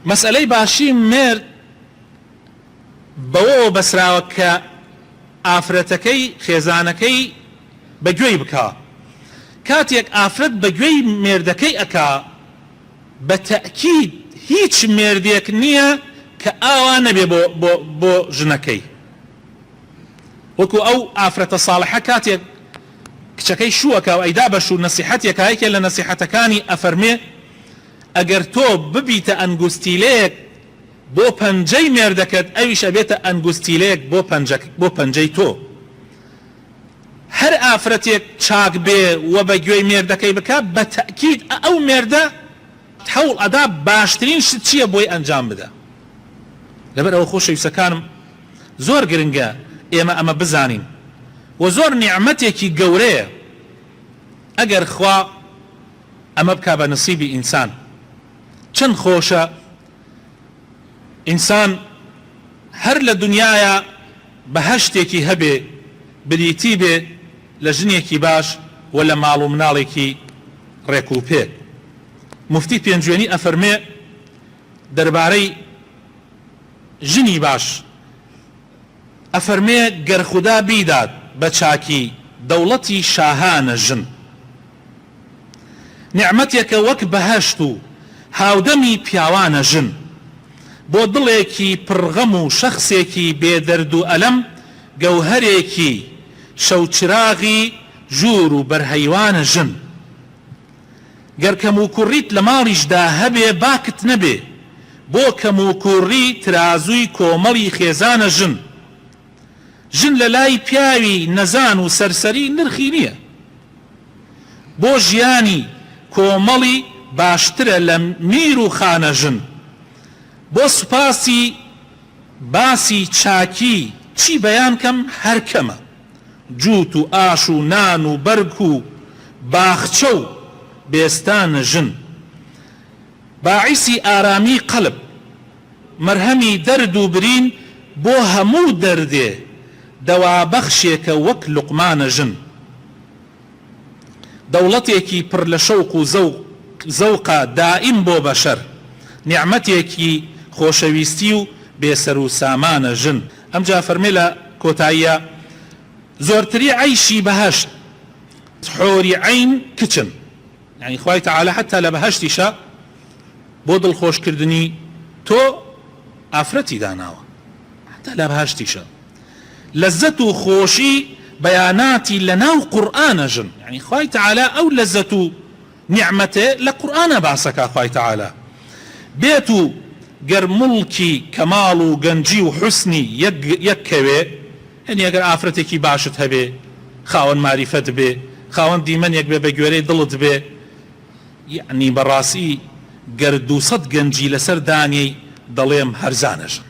مەسئلەی باشی مرد بەوە بەسراوە کە ئافرەتەکەی خێزانەکەی بەگوێی بکە. کاتێک ئافرەت بەگوێی مێردەکەی ئەکا بە تەئکید هیچ مێردێک نییە کە ئاوا نەبێ بۆ ژنەکەی. وەکو ئەو ئافرەتە ساڵحە کاتێک کچەکەی شووەکە و ئەیدا بەش و نەسیحەتێکە هەیەکێ لە نەسیحەتەکانی ئەفەرمێ ئەگەر تۆ ببیتە ئەنگوستیلەیەک بۆ پەنجەی مێردەکەت ئەویشە بێتە ئەنگوستیلەیەک بۆ پەنجەی تۆ. هەر ئافرەتێک چاک بێ و بە گوێی مێردەکەی بکە بە تەئکید ئەو مێردە هەوڵ ئەدا باشترین شت چییە بۆی ئەنجام بدە. لەبەر ئەوە خۆشەویستەکانم زۆر گرنگە ئێمە ئەمە بزانین و زۆر نیعمەتێکی گەورەیە ئەگەر خوا ئەمە بکا بە نسیبی ئینسان. چەند خۆشە ئینسان هەر لە دنیاە بەهەشتێکی هەبێ بریتی بێ لە ژنێکی باش و لە ماڵ و مناڵێکی ڕێک و پێ. مفتی پێنجوێنی ئەفەرمێ دەربارەی ژنی باش ئەفەرمێ گەر خودا بیدات بە چاکی دەوڵەتی شاهانە ژن نیعمەتێکە وەک بەهەشت و هاودەمی پیاوانە ژن بۆ دڵێکی پڕغەم و شەخسێکی بێدەرد و ئەلەم گەوهەرێکی شەوچراغی ژوور و بەرهەیوانە ژن گەر کەم و کوڕیت لە ماڵیشدا هەبێ باکت نەبێ بۆ کەم و کوڕی ترازووی کۆمەڵی خێزانە ژن ژن لە لای پیاوی نەزان و سەرسەری نرخی نییە بۆ ژیانی کۆمەڵی باشترە لە میر و خانە ژن بۆ سوپاسی باسی چاکی چی بەیان کەم هەر کەمە جووت و ئاش و نان و بەرگ و باخچە و بێستانە ژن باعیسی ئارامی قەلب مەرهەمی دەرد و برین بۆ هەموو دەردێ دەوابەخشێکە وەک لوقمانە ژن دەوڵەتێکی پڕ لە شەوق و زەوقە دائیم بۆ بەشەر نیعمەتێکی خۆشەویستی و بێسەر و سامانە ژن. ئەمجا فەرمێ لە کۆتاییە زۆرتری عەیشی بەهەشت حۆری عەین کچن یعنی خوای تەعالە حتا لە بەهەشتیشە بۆ دڵخۆشکردنی تۆ ئافرەتی داناوە حتا لە بەهەشتیشە لەزەت و خۆشی بەیاناتی لە ناو قورئانە ژن یعنی خوای تەعالە ئەو لەزەت و نیعمەتێ لە قورئانە باسەکە خوای تەعالە بێت و گەر مڵکی کەماڵ و گەنجی و حوسنی یەککەوێ هەنی ئەگەر ئافرەتێکی باشت هەبێ خاوەن ماریفەت بێ خاوەن دیمەنێک بێ بە گوێرەی دڵت بێ یعنی بەڕاستی گەر 200 گەنجی لەسەر دانەی دەڵێم هەرزانە ژن